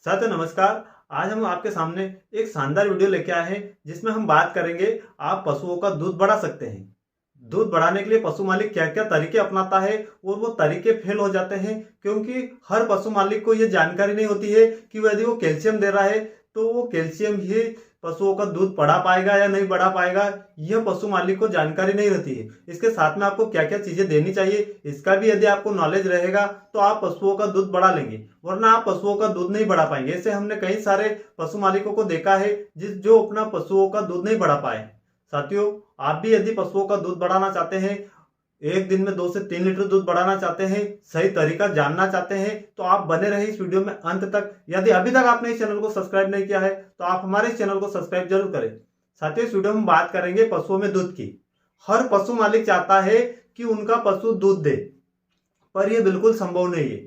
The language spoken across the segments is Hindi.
साथियों नमस्कार। आज हम आपके सामने एक शानदार वीडियो लेके आए हैं जिसमें हम बात करेंगे आप पशुओं का दूध बढ़ा सकते हैं। दूध बढ़ाने के लिए पशु मालिक क्या क्या तरीके अपनाता है और वो तरीके फेल हो जाते हैं क्योंकि हर पशु मालिक को ये जानकारी नहीं होती है कि वो यदि वो कैल्शियम दे रहा है तो वो कैल्शियम ही पशुओं का दूध बढ़ा पाएगा या नहीं बढ़ा पाएगा। यह पशु मालिक को जानकारी नहीं रहती है। इसके साथ में आपको क्या क्या चीजें देनी चाहिए इसका भी यदि आपको नॉलेज रहेगा तो आप पशुओं का दूध बढ़ा लेंगे, वरना आप पशुओं का दूध नहीं बढ़ा पाएंगे। ऐसे हमने कई सारे पशु मालिकों को देखा है जो अपना पशुओं का दूध नहीं बढ़ा पाए। साथियों, आप भी यदि पशुओं का दूध बढ़ाना चाहते हैं, एक दिन में 2 से 3 लीटर दूध बढ़ाना चाहते हैं, सही तरीका जानना चाहते हैं, तो आप बने रहे इस वीडियो में अंत तक। यदि अभी तक आपने इस चैनल को सब्सक्राइब नहीं किया है तो आप हमारे इस चैनल को सब्सक्राइब जरूर करें। साथियों, इस वीडियो में बात करेंगे पशुओं में दूध की। हर पशु मालिक चाहता है कि उनका पशु दूध दे, पर यह बिल्कुल संभव नहीं है।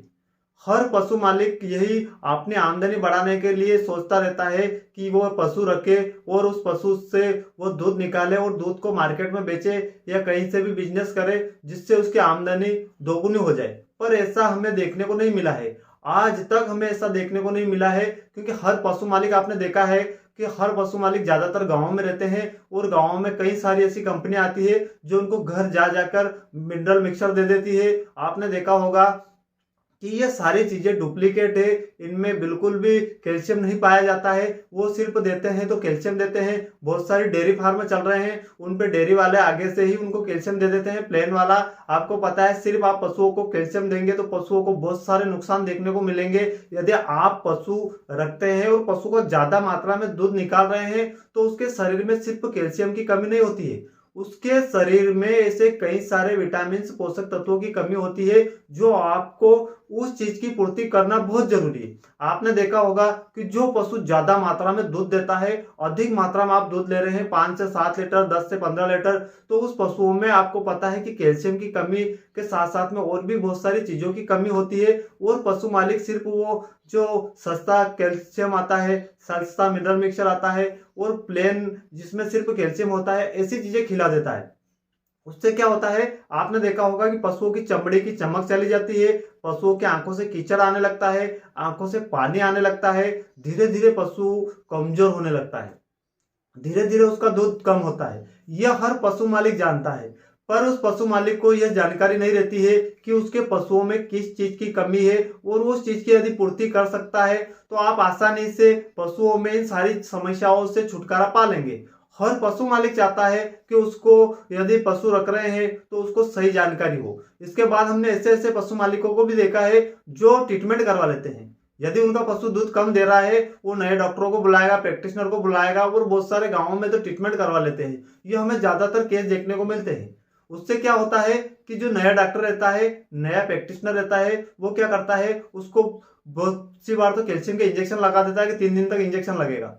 हर पशु मालिक यही अपनी आमदनी बढ़ाने के लिए सोचता रहता है कि वो पशु रखे और उस पशु से वो दूध निकाले और दूध को मार्केट में बेचे या कहीं से भी बिजनेस करे जिससे उसकी आमदनी दोगुनी हो जाए। पर ऐसा हमें देखने को नहीं मिला है, आज तक हमें ऐसा देखने को नहीं मिला है, क्योंकि हर पशु मालिक आपने देखा है कि हर पशु मालिक ज्यादातर गांवों में रहते हैं और गांवों में कई सारी ऐसी कंपनियां आती है जो उनको घर जा जाकर मिनरल मिक्सर दे देती है। आपने देखा होगा कि ये सारी चीजें डुप्लीकेट है, इनमें बिल्कुल भी कैल्शियम नहीं पाया जाता है। वो सिर्फ देते हैं तो कैल्शियम देते हैं। बहुत सारी डेयरी फार्म चल रहे हैं, उन पे डेयरी वाले आगे से ही उनको कैल्शियम दे देते हैं प्लेन वाला। आपको पता है सिर्फ आप पशुओं को कैल्शियम देंगे तो पशुओं को बहुत सारे नुकसान देखने को मिलेंगे। यदि आप पशु रखते हैं और पशु को ज्यादा मात्रा में दूध निकाल रहे हैं तो उसके शरीर में सिर्फ कैल्शियम की कमी नहीं होती है, उसके शरीर में ऐसे कई सारे विटामिन पोषक तत्वों की कमी होती है जो आपको उस चीज की पूर्ति करना बहुत जरूरी है। आपने देखा होगा कि जो पशु ज्यादा मात्रा में दूध देता है, अधिक मात्रा में आप दूध ले रहे हैं 5 से 7 लीटर 10 से 15 लीटर, तो उस पशुओं में आपको पता है कि कैल्शियम की कमी के साथ साथ में और भी बहुत सारी चीजों की कमी होती है। और पशु मालिक सिर्फ वो जो सस्ता कैल्शियम आता है, सस्ता मिनरल मिक्सचर आता है और प्लेन जिसमें सिर्फ कैल्शियम होता है, ऐसी चीजें खिला देता है। उससे क्या होता है, आपने देखा होगा कि पशुओं की चमड़ी की चमक चली जाती है, पशुओं की आंखों से कीचड़ आने लगता है, आंखों से पानी आने लगता है, धीरे धीरे पशु कमजोर होने लगता है, धीरे धीरे उसका दूध कम होता है। यह हर पशु मालिक जानता है, पर उस पशु मालिक को यह जानकारी नहीं रहती है कि उसके पशुओं में किस चीज की कमी है और उस चीज की यदि पूर्ति कर सकता है तो आप आसानी से पशुओं में इन सारी समस्याओं से छुटकारा पा लेंगे। हर पशु मालिक चाहता है कि उसको यदि पशु रख रहे हैं तो उसको सही जानकारी हो। इसके बाद हमने ऐसे ऐसे पशु मालिकों को भी देखा है जो ट्रीटमेंट करवा लेते हैं। यदि उनका पशु दूध कम दे रहा है, वो नए डॉक्टरों को बुलाएगा, प्रैक्टिशनर को बुलाएगा और बहुत सारे गांवों में तो ट्रीटमेंट करवा लेते हैं। ये हमें ज्यादातर केस देखने को मिलते हैं। उससे क्या होता है कि जो नया डॉक्टर रहता है, नया प्रैक्टिशनर रहता है, वो क्या करता है, उसको बहुत सी बार तो कैल्शियम के इंजेक्शन लगा देता है कि 3 दिन तक इंजेक्शन लगेगा।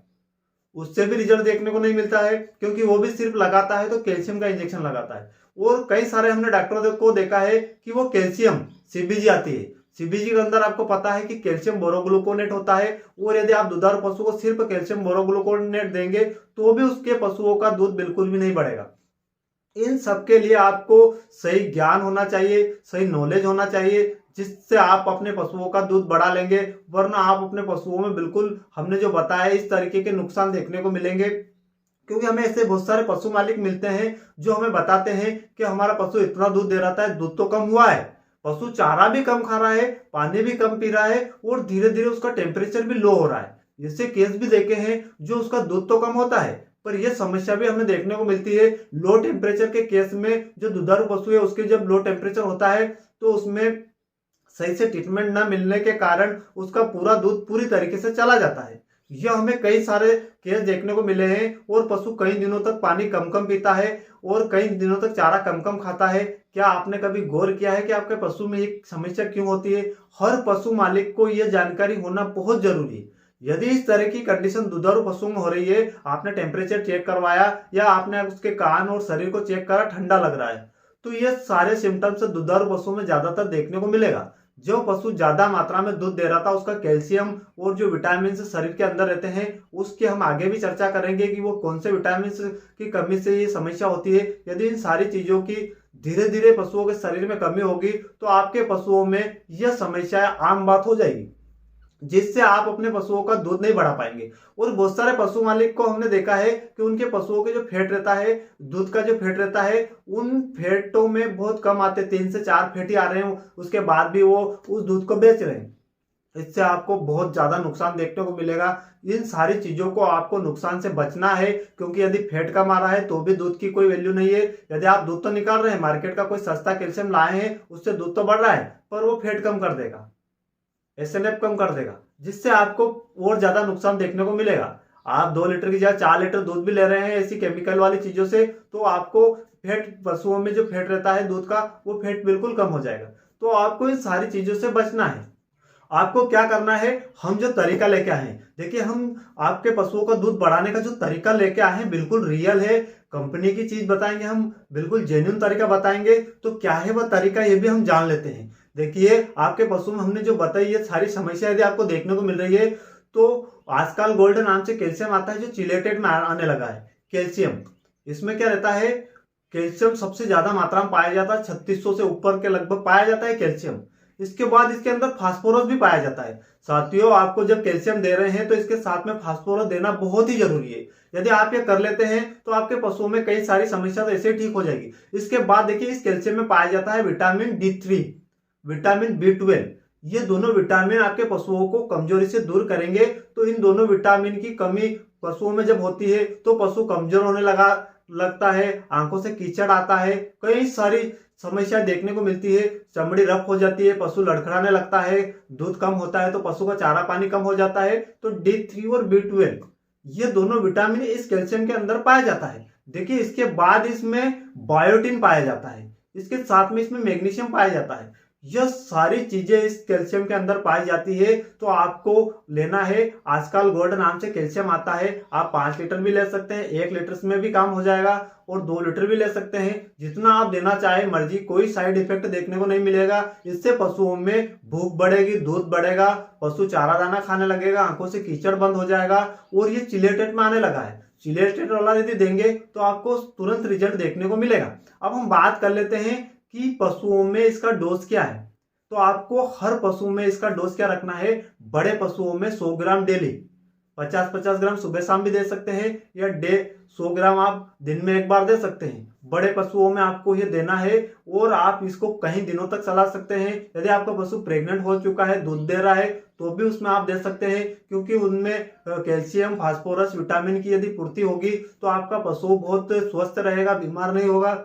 उससे भी रिजल्ट देखने को नहीं मिलता है क्योंकि वो भी सिर्फ लगाता है तो कैल्शियम का इंजेक्शन लगाता है। और कई सारे हमने डॉक्टरों को देखा है कि वो कैल्शियम सीबीजी आती है, सीबीजी के अंदर आपको पता है कि कैल्शियम बोरोग्लूकोनेट होता है और यदि आप दुधारू पशु को सिर्फ कैल्शियम बोरोग्लूकोनेट देंगे तो भी उसके पशुओं का दूध बिल्कुल भी नहीं बढ़ेगा। इन सब के लिए आपको सही ज्ञान होना चाहिए, सही नॉलेज होना चाहिए, जिससे आप अपने पशुओं का दूध बढ़ा लेंगे। वरना आप अपने पशुओं में बिल्कुल हमने जो बताया इस तरीके के नुकसान देखने को मिलेंगे। क्योंकि हमें ऐसे बहुत सारे पशु मालिक मिलते हैं जो हमें बताते हैं कि हमारा पशु इतना दूध दे रहा था, दूध तो कम हुआ है, पशु चारा भी कम खा रहा है, पानी भी कम पी रहा है और धीरे धीरे उसका टेम्परेचर भी लो हो रहा है। ऐसे केस भी देखे हैं जो उसका दूध तो कम होता है पर यह समस्या भी हमें देखने को मिलती है। लो टेम्परेचर के केस में जो दुधारू पशु है उसके जब लो टेम्परेचर होता है तो उसमें सही से ट्रीटमेंट न मिलने के कारण उसका पूरा दूध पूरी तरीके से चला जाता है। यह हमें कई सारे केस देखने को मिले हैं। और पशु कई दिनों तक पानी कम कम पीता है और कई दिनों तक चारा कम कम खाता है। क्या आपने कभी गौर किया है कि आपके पशु में एक समस्या क्यों होती है? हर पशु मालिक को यह जानकारी होना बहुत जरूरी है। यदि इस तरह की कंडीशन दुधारू पशुओं में हो रही है, आपने टेम्परेचर चेक करवाया या आपने उसके कान और शरीर को चेक करा, ठंडा लग रहा है, तो ये सारे सिम्टम्स दुधारू पशुओं में ज्यादातर देखने को मिलेगा। जो पशु ज्यादा मात्रा में दूध दे रहा था उसका कैल्शियम और जो विटामिन शरीर के अंदर रहते हैं उसकी हम आगे भी चर्चा करेंगे कि वो कौन से विटामिन की कमी से ये समस्या होती है। यदि इन सारी चीजों की धीरे धीरे पशुओं के शरीर में कमी होगी तो आपके पशुओं में यह समस्या आम बात हो जाएगी। जिससे आप अपने पशुओं का दूध नहीं बढ़ा पाएंगे। और बहुत सारे पशु मालिक को हमने देखा है कि उनके पशुओं के जो फैट रहता है, दूध का जो फैट रहता है, उन फैटों में बहुत कम आते, 3 से 4 फैट ही आ रहे हैं, उसके बाद भी वो उस दूध को बेच रहे हैं। इससे आपको बहुत ज्यादा नुकसान देखने को मिलेगा। इन सारी चीजों को आपको नुकसान से बचना है, क्योंकि यदि फैट कम आ रहा है तो भी दूध की कोई वैल्यू नहीं है। यदि आप दूध तो निकाल रहे हैं, मार्केट का कोई सस्ता कैल्शियम लाए हैं, उससे दूध तो बढ़ रहा है, पर वो फैट कम कर देगा, एसएनएफ कम कर देगा, जिससे आपको और ज्यादा नुकसान देखने को मिलेगा। आप 2 लीटर की जगह 4 लीटर दूध भी ले रहे हैं ऐसी केमिकल वाली चीजों से, तो आपको फैट, पशुओं में जो फैट रहता है दूध का, वो फैट बिल्कुल कम हो जाएगा। तो आपको इन सारी चीजों से बचना है। आपको क्या करना है, हम जो तरीका लेके आए हैं, देखिए हम आपके पशुओं का दूध बढ़ाने का जो तरीका लेके आए हैं बिल्कुल रियल है। कंपनी की चीज बताएंगे हम, बिल्कुल जेन्युइन तरीका बताएंगे। तो क्या है वह तरीका, ये भी हम जान लेते हैं। देखिए आपके पशु में हमने जो बताई ये सारी समस्या यदि आपको देखने को मिल रही है, तो आजकल गोल्डन नाम से कैल्शियम आता है जो चिलेटेड में आने लगा है। कैल्शियम, इसमें क्या रहता है, कैल्शियम सबसे ज्यादा मात्रा में पाया जाता है, 3600 से ऊपर के लगभग पाया जाता है कैल्शियम। इसके बाद इसके अंदर फास्फोरस भी पाया जाता है। साथियों, आपको जब कैल्शियम दे रहे हैं तो इसके साथ में फास्फोरस देना बहुत ही जरूरी है। यदि आप ये कर लेते हैं तो आपके पशुओं में कई सारी समस्या तो ऐसे ठीक हो जाएगी। इसके बाद देखिए इस कैल्शियम में पाया जाता है विटामिन D3, विटामिन B12। ये दोनों विटामिन आपके पशुओं को कमजोरी से दूर करेंगे। तो इन दोनों विटामिन की कमी पशुओं में जब होती है तो पशु कमजोर होने लगता है, आंखों से कीचड़ आता है, कई सारी समस्या देखने को मिलती है, चमड़ी रफ हो जाती है, पशु लड़खड़ाने लगता है, दूध कम होता है तो पशु का चारा पानी कम हो जाता है। तो D3 और B12 ये दोनों विटामिन इस कैल्शियम के अंदर पाया जाता है। देखिए इसके बाद इसमें बायोटिन पाया जाता है, इसके साथ में इसमें मैग्नीशियम पाया जाता है। यह सारी चीजें इस कैल्शियम के अंदर पाई जाती है। तो आपको लेना है, आजकल गोल्ड नाम से कैल्शियम आता है, आप 5 लीटर भी ले सकते हैं, 1 लीटर में भी काम हो जाएगा, और 2 लीटर भी ले सकते हैं। जितना आप देना चाहे मर्जी, कोई साइड इफेक्ट देखने को नहीं मिलेगा। इससे पशुओं में भूख बढ़ेगी, दूध बढ़ेगा, पशु चारा दाना खाने लगेगा, आंखों से कीचड़ बंद हो जाएगा। और ये चिलेटेड में आने लगा है, चिलेटेड वाला यदि देंगे तो आपको तुरंत रिजल्ट देखने को मिलेगा। अब हम बात कर लेते हैं कि पशुओं में इसका डोज क्या है। तो आपको हर पशु में इसका डोज क्या रखना है। बड़े पशुओं में 100 ग्राम डेली, 50-50 ग्राम सुबह शाम भी दे सकते हैं, या 100 ग्राम आप दिन में एक बार दे सकते हैं। बड़े पशुओं में आपको ये देना है, और आप इसको कई दिनों तक चला सकते हैं। यदि आपका पशु प्रेग्नेंट हो चुका है, दूध दे रहा है, तो भी उसमें आप दे सकते हैं, क्योंकि उनमें कैल्शियम, फास्फोरस, विटामिन की यदि पूर्ति होगी तो आपका पशु बहुत स्वस्थ रहेगा, बीमार नहीं होगा,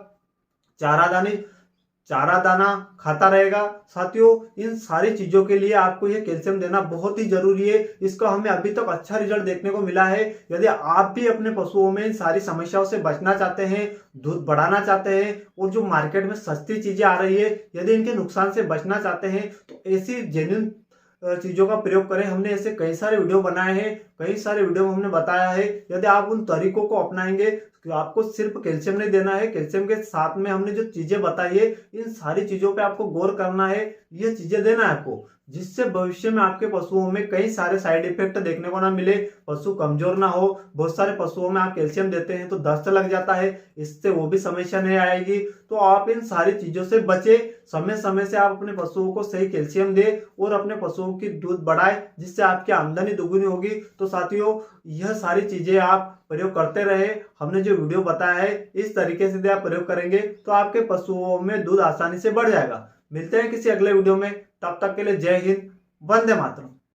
चारा दाना खाता रहेगा। साथियों, इन सारी चीजों के लिए आपको ये कैल्शियम देना बहुत ही जरूरी है। इसका हमें अभी तक अच्छा रिजल्ट देखने को मिला है। यदि आप भी अपने पशुओं में इन सारी समस्याओं से बचना चाहते हैं, दूध बढ़ाना चाहते हैं, और जो मार्केट में सस्ती चीजें आ रही है, यदि इनके नुकसान से बचना चाहते हैं, तो ऐसी जेन्युइन चीजों का प्रयोग करें। हमने ऐसे कई सारे वीडियो बनाए हैं, कई सारे वीडियो में हमने बताया है। यदि आप उन तरीकों को अपनाएंगे तो आपको सिर्फ कैल्शियम नहीं देना है, कैल्शियम के साथ में हमने जो चीजें बताई है, इन सारी चीजों पे आपको गौर करना है, ये चीजें देना है आपको, जिससे भविष्य में आपके पशुओं में कई सारे साइड इफेक्ट देखने को ना मिले, पशु कमजोर ना हो। बहुत सारे पशुओं में आप कैल्शियम देते हैं तो दस्त लग जाता है, इससे वो भी समस्या नहीं आएगी। तो आप इन सारी चीजों से बचे, समय समय से आप अपने पशुओं को सही कैल्शियम दे और अपने पशुओं की दूध बढ़ाए, जिससे आपकी आमदनी दुगुनी होगी। तो साथियों, यह सारी चीजें आप प्रयोग करते रहे। हमने जो वीडियो बताया है इस तरीके से यदि आप प्रयोग करेंगे तो आपके पशुओं में दूध आसानी से बढ़ जाएगा। मिलते हैं किसी अगले वीडियो में, तब तक के लिए जय हिंद, वंदे मातरम।